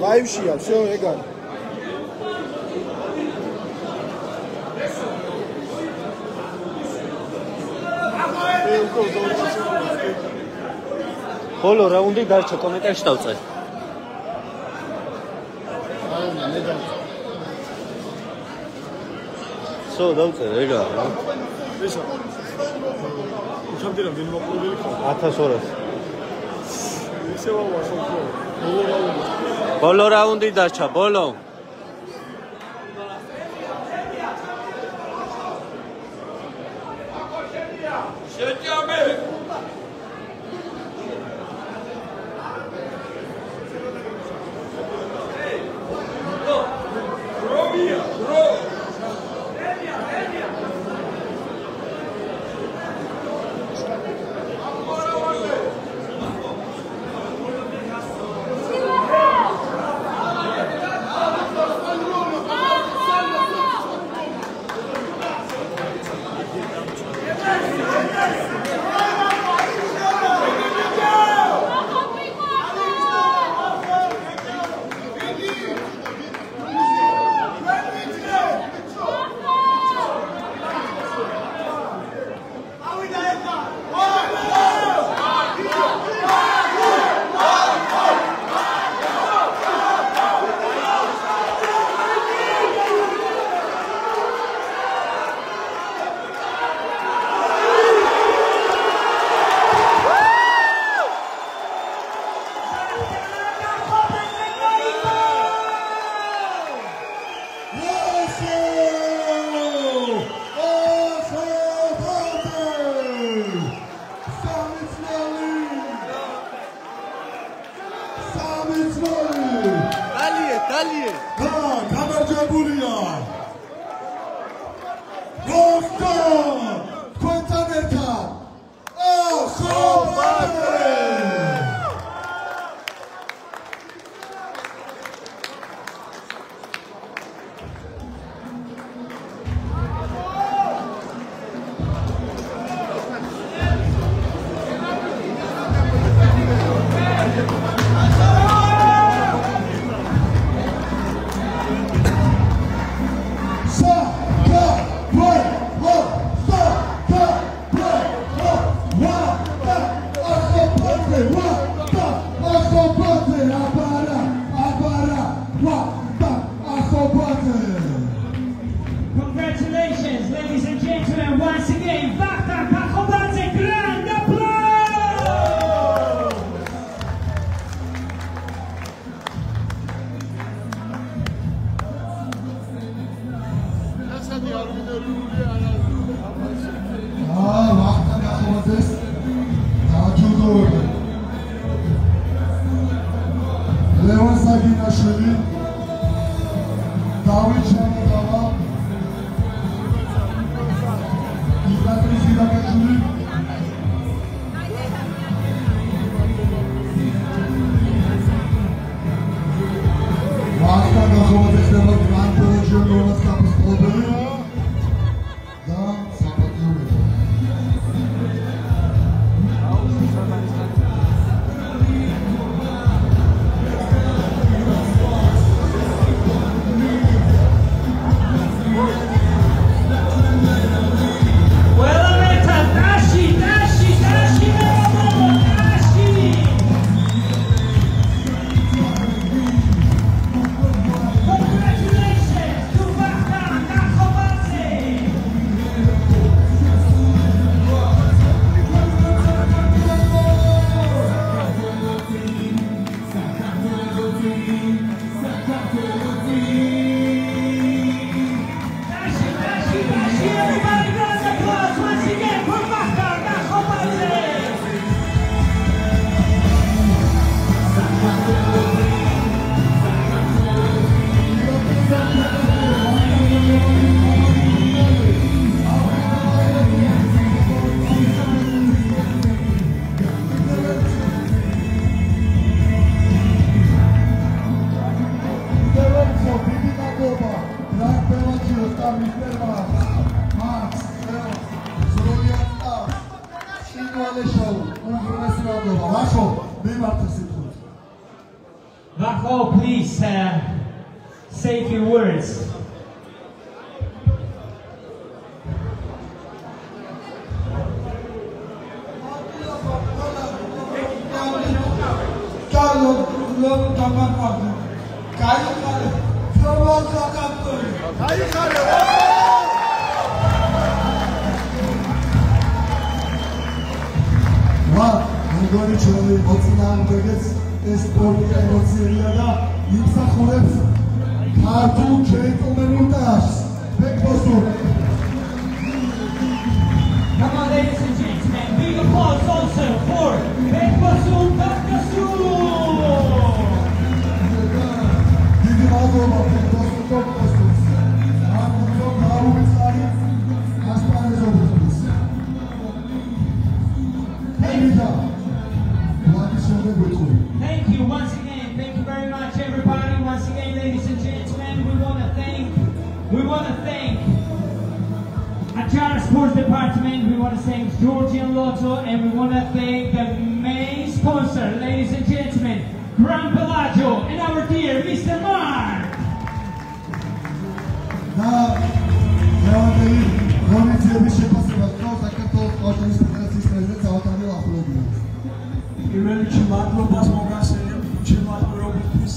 Лайвшია, всё, ეგარ. ბოლო რაუნდი დარჩა, კომენტარში დავწერ. სო, დავწერ, ეგა. ესა. უჩამდი რა მოყოლილი ხო? 1200. ისე ვავა, ბოლო რაუნდი დარჩა, ბოლო. შეჭამე. Congratulations, ladies and gentlemen, once again, Vaktar Kakobadze, grand Vacho, please say a few words. მეგონი ჩვენი მოწინააღმდეგეც ეს სპორტი ემოციებია და იმსახურებს ქართულ ჯენტლმენურ ტაშს. ბეკბოსურ. Come on, ladies and gentlemen, big applause also for Bekbosur Bakasur. დიდი მადლობა ბეკბოსურ ბეკბოსურს. ამიტომ დაუვიწყარი ასპარეზობისთვის. Thank you once again. Thank you very much, everybody. Once again, ladies and gentlemen, we want to thank Achara Sports Department. We want to thank Georgian Lotto, and we want to thank the main sponsor, ladies and gentlemen, Gran Pelagio, and our dear Mr. Mark. პირველში მადლობას მოგასცემ ჩემო რობოტის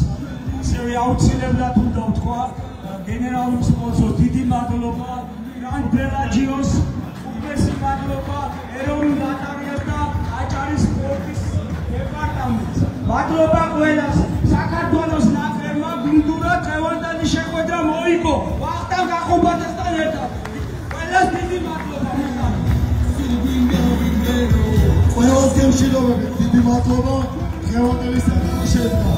ასევე აუცილებლად უნდა ვთქვა გენერალურ სპონსორს დიდი მადლობა Gran Pelagios უმეტესი მადლობა ეროვნულ ლოტერიას და აჭარის სპორტის დეპარტამენტს მადლობა ყველას საქართველოს ნაკრებმა გუნდურად წევანდელი შეხვედრა მოიგო ვახტანგ ახობაძესთან ერთად ყველას დიდი მადლობა ყველას გემშვიდობებით დიდი მადლობა დღევანდელი საქმე შედგა.